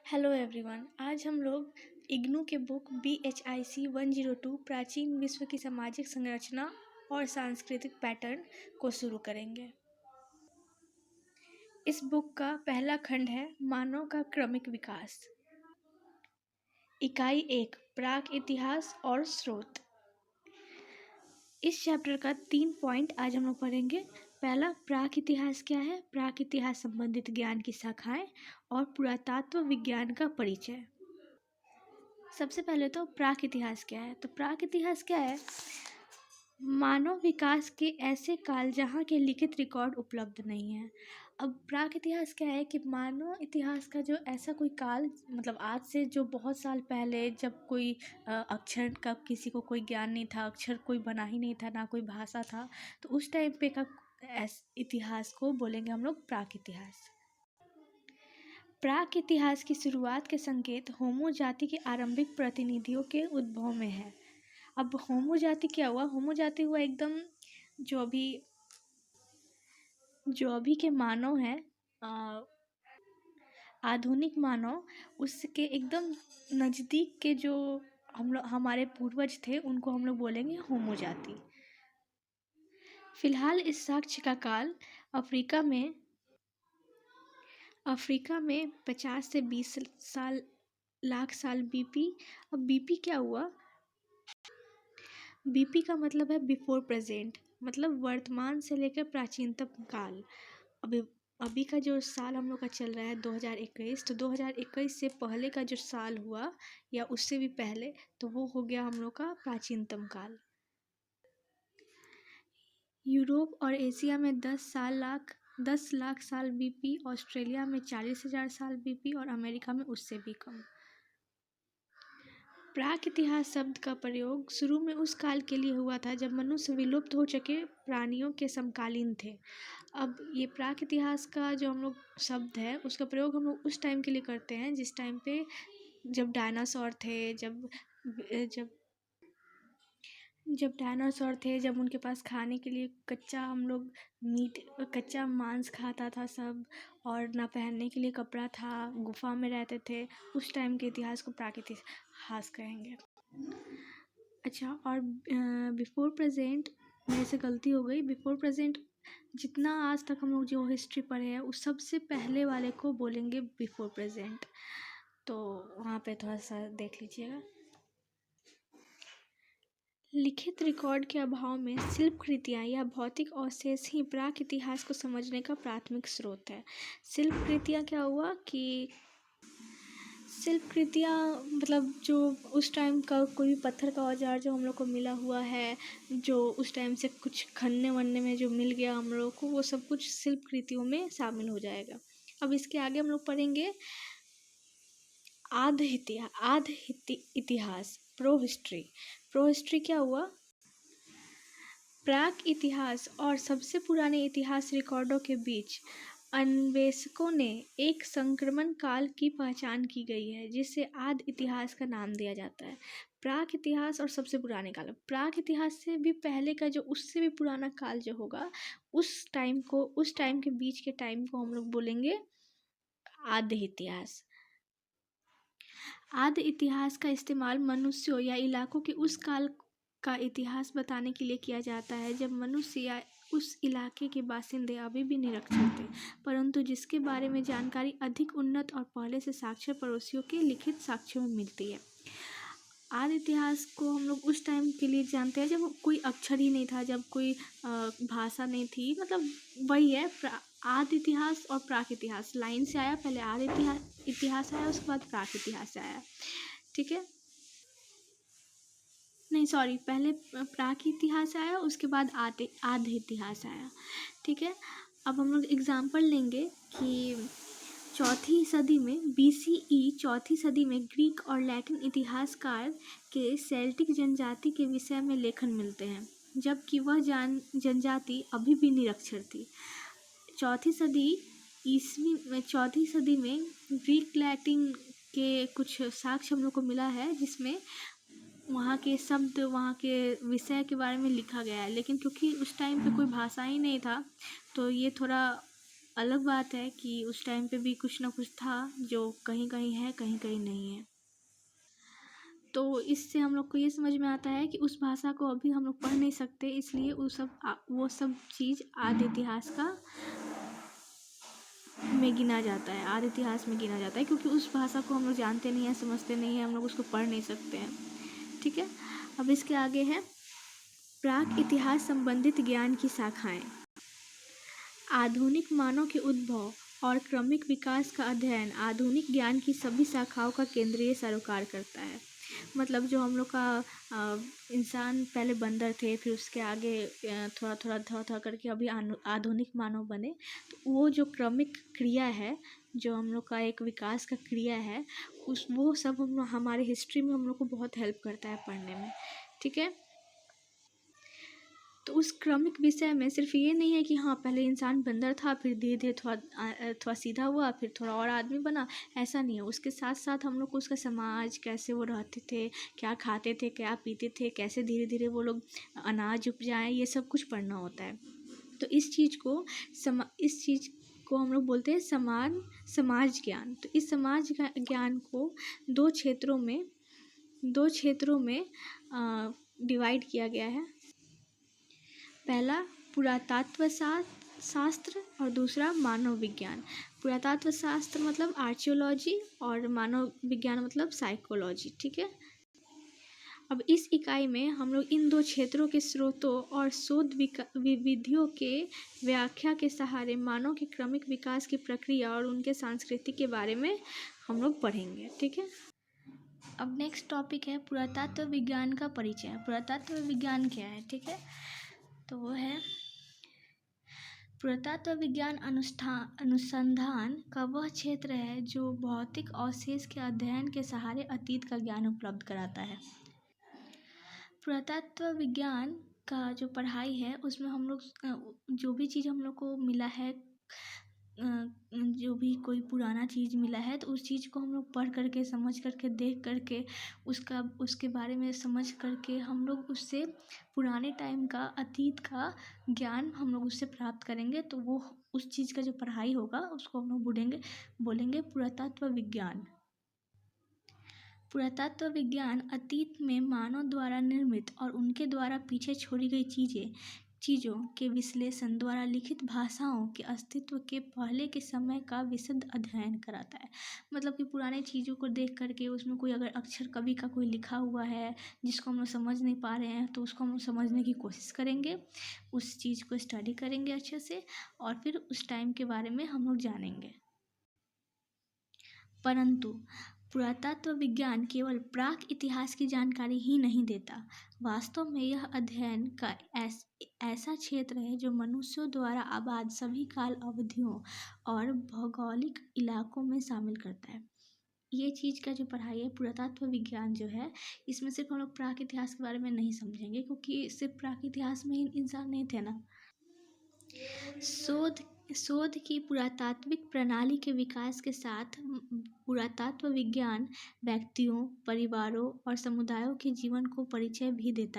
Hello everyone. आज हम लोग इग्नू के बुक BHIC 102 प्राचीन विश्व की सामाजिक संरचना और सांस्कृतिक पैटर्न को शुरू करेंगे। इस बुक का पहला खंड है मानव का क्रमिक विकास। इकाई 1 प्राक इतिहास और स्रोत। इस चैप्टर का 3 पॉइंट आज हम लोग पढ़ेंगे। पहला, प्राक इतिहास क्या है, प्राक इतिहास संबंधित ज्ञान की शाखाएं और पुरातत्व विज्ञान का परिचय। सबसे पहले तो प्राक इतिहास क्या है। तो प्राक इतिहास क्या है? मानव विकास के ऐसे काल जहाँ के लिखित रिकॉर्ड उपलब्ध नहीं है। अब प्राक इतिहास क्या है कि मानव इतिहास का जो ऐसा कोई काल, मतलब आज से जो बहुत साल पहले, जब कोई अक्षर का किसी को कोई ज्ञान नहीं था, अक्षर कोई बना ही नहीं था, ना कोई भाषा था, तो उस टाइम पे का इतिहास को बोलेंगे हम लोग प्राक इतिहास। प्राक इतिहास की शुरुआत के संकेत होमो जाति के आरंभिक प्रतिनिधियों के उद्भव में है। अब होमो जाति क्या हुआ? होमो जाति हुआ एकदम जो अभी के मानव हैं, आधुनिक मानव, उसके एकदम नज़दीक के जो हमारे पूर्वज थे, उनको हम लोग बोलेंगे होमो जाति। फिलहाल इस साक्ष्य का काल अफ्रीका में 50 से 20 लाख साल बीपी। अब बीपी क्या हुआ? बीपी का मतलब है बिफोर प्रेजेंट, मतलब वर्तमान से लेकर प्राचीनतम काल। अभी का जो साल हम लोग का चल रहा है 2021, तो 2021 से पहले का जो साल हुआ या उससे भी पहले, तो वो हो गया हम लोग का प्राचीनतम काल। यूरोप और एशिया में 10 लाख साल बीपी, ऑस्ट्रेलिया में 40,000 साल बीपी और अमेरिका में उससे भी कम। प्राक इतिहास शब्द का प्रयोग शुरू में उस काल के लिए हुआ था जब मनुष्य विलुप्त हो चुके प्राणियों के समकालीन थे। अब ये प्राक इतिहास का जो हम लोग शब्द है, उसका प्रयोग हम लोग उस टाइम के लिए करते हैं जिस टाइम पे जब डायनासोर थे, जब उनके पास खाने के लिए कच्चा मांस खाता था सब, और ना पहनने के लिए कपड़ा था, गुफा में रहते थे। उस टाइम के इतिहास को प्राक इतिहास कहेंगे। अच्छा, और बिफोर प्रेजेंट, मेरे से गलती हो गई। बिफोर प्रेजेंट जितना आज तक हम लोग जो हिस्ट्री पढ़े हैं, उस सबसे पहले वाले को बोलेंगे बिफोर प्रेजेंट। तो वहाँ पे थोड़ा सा देख लीजिएगा। लिखित रिकॉर्ड के अभाव में शिल्पकृतियाँ या भौतिक अवशेष ही प्राक इतिहास को समझने का प्राथमिक स्रोत है। शिल्पकृतियाँ क्या हुआ कि शिल्पकृतियाँ मतलब जो उस टाइम का कोई भी पत्थर का औजार जो हम लोग को मिला हुआ है, जो उस टाइम से कुछ खनने वनने में जो मिल गया हम लोग को, वो सब कुछ शिल्पकृतियों में शामिल हो जाएगा। अब इसके आगे हम लोग पढ़ेंगे आद इतिहास, प्रो हिस्ट्री क्या हुआ? प्राक इतिहास और सबसे पुराने इतिहास रिकॉर्डों के बीच अन्वेषकों ने एक संक्रमण काल की पहचान की गई है जिसे आद इतिहास का नाम दिया जाता है। प्राक इतिहास और सबसे पुराने काल, प्राक इतिहास से भी पहले का जो उससे भी पुराना काल जो होगा, उस टाइम के बीच के टाइम को हम लोग बोलेंगे आद इतिहास। आदि इतिहास का इस्तेमाल मनुष्यों या इलाकों के उस काल का इतिहास बताने के लिए किया जाता है जब मनुष्य या उस इलाके के बासिंदे अभी भी निरक्षर थे, परंतु जिसके बारे में जानकारी अधिक उन्नत और पहले से साक्षर पड़ोसियों के लिखित साक्ष्यों में मिलती है। आदि इतिहास को हम लोग उस टाइम के लिए जानते हैं जब कोई अक्षर ही नहीं था, जब कोई भाषा नहीं थी, मतलब वही है आदि इतिहास और प्राक इतिहास लाइन से आया। पहले आदि इतिहास आया, उसके बाद प्राक इतिहास आया, ठीक है। नहीं सॉरी, पहले प्राक इतिहास आया, उसके बाद आदि इतिहास आया, ठीक है। अब हम लोग एग्जाम्पल लेंगे कि चौथी सदी में BCE, चौथी सदी में ग्रीक और लैटिन इतिहासकार के सेल्टिक जनजाति के विषय में लेखन मिलते हैं, जबकि वह जनजाति अभी भी निरक्षर थी। चौथी सदी में ग्रीक लैटिन के कुछ साक्ष्य हम लोग को मिला है जिसमें वहाँ के शब्द, वहाँ के विषय के बारे में लिखा गया है, लेकिन क्योंकि उस टाइम पे कोई भाषा ही नहीं था, तो ये थोड़ा अलग बात है कि उस टाइम पे भी कुछ ना कुछ था जो कहीं कहीं है, कहीं कहीं नहीं है। तो इससे हम लोग को ये समझ में आता है कि उस भाषा को अभी हम लोग पढ़ नहीं सकते, इसलिए वो सब चीज़ आदि इतिहास का में गिना जाता है, आदि इतिहास में गिना जाता है, क्योंकि उस भाषा को हम लोग जानते नहीं हैं, समझते नहीं हैं, हम लोग उसको पढ़ नहीं सकते हैं। ठीक है, अब इसके आगे है प्राक इतिहास संबंधित ज्ञान की शाखाएं। आधुनिक मानव के उद्भव और क्रमिक विकास का अध्ययन आधुनिक ज्ञान की सभी शाखाओं का केंद्रीय सरोकार करता है। मतलब जो हम लोग का इंसान पहले बंदर थे, फिर उसके आगे थोड़ा थोड़ा करके अभी आधुनिक मानव बने, तो वो जो क्रमिक क्रिया है, जो हम लोग का एक विकास का क्रिया है, वो सब हमारे हिस्ट्री में हम लोग को बहुत हेल्प करता है पढ़ने में। ठीक है, तो उस क्रमिक विषय में सिर्फ ये नहीं है कि हाँ पहले इंसान बंदर था, फिर धीरे धीरे थोड़ा सीधा हुआ, फिर थोड़ा और आदमी बना, ऐसा नहीं है। उसके साथ साथ हम लोग को उसका समाज, कैसे वो रहते थे, क्या खाते थे, क्या पीते थे, कैसे धीरे धीरे वो लोग अनाज उपजाएं, ये सब कुछ पढ़ना होता है। तो इस चीज़ को हम लोग बोलते हैं समाज ज्ञान। तो इस समाज ज्ञान को दो क्षेत्रों में डिवाइड किया गया है। पहला पुरातत्व शास्त्र और दूसरा मानव विज्ञान। पुरातत्व शास्त्र मतलब आर्कियोलॉजी और मानव विज्ञान मतलब साइकोलॉजी। ठीक है, अब इस इकाई में हम लोग इन दो क्षेत्रों के स्रोतों और शोध विधियों के व्याख्या के सहारे मानव के क्रमिक विकास की प्रक्रिया और उनके संस्कृति के बारे में हम लोग पढ़ेंगे। ठीक है, अब नेक्स्ट टॉपिक है पुरातत्व विज्ञान का परिचय। पुरातत्व विज्ञान क्या है? ठीक है, तो वो है पुरातत्व विज्ञान अनुसंधान का वह क्षेत्र है जो भौतिक अवशेष के अध्ययन के सहारे अतीत का ज्ञान उपलब्ध कराता है। पुरातत्व विज्ञान का जो पढ़ाई है उसमें हम लोग जो भी चीज़ हम लोग को मिला है, जो भी कोई पुराना चीज़ मिला है, तो उस चीज़ को हम लोग पढ़ करके, समझ करके, देख करके, उसके बारे में समझ करके हम लोग उससे पुराने टाइम का, अतीत का ज्ञान हम लोग उससे प्राप्त करेंगे। तो वो उस चीज़ का जो पढ़ाई होगा उसको हम लोग बोलेंगे पुरातत्व विज्ञान। पुरातत्व विज्ञान अतीत में मानव द्वारा निर्मित और उनके द्वारा पीछे छोड़ी गई चीज़ों के विश्लेषण द्वारा लिखित भाषाओं के अस्तित्व के पहले के समय का विशद अध्ययन कराता है। मतलब कि पुराने चीज़ों को देख करके उसमें कोई अगर अक्षर कवि का कोई लिखा हुआ है जिसको हम लोग समझ नहीं पा रहे हैं, तो उसको हम लोग समझने की कोशिश करेंगे, उस चीज़ को स्टडी करेंगे अच्छे से, और फिर उस टाइम के बारे में हम लोग जानेंगे। परंतु पुरातत्व विज्ञान केवल प्राक इतिहास की जानकारी ही नहीं देता। वास्तव में यह अध्ययन का ऐसा क्षेत्र है जो मनुष्यों द्वारा आबाद सभी काल अवधियों और भौगोलिक इलाकों में शामिल करता है। ये चीज़ का जो पढ़ाई है पुरातत्व विज्ञान जो है, इसमें सिर्फ हम लोग प्राक इतिहास के बारे में नहीं समझेंगे, क्योंकि सिर्फ प्राक इतिहास में ही इंसान नहीं थे ना। शोध की पुरातात्विक प्रणाली के विकास के साथ पुरातत्व विज्ञान व्यक्तियों, परिवारों और समुदायों के जीवन को परिचय भी देता है।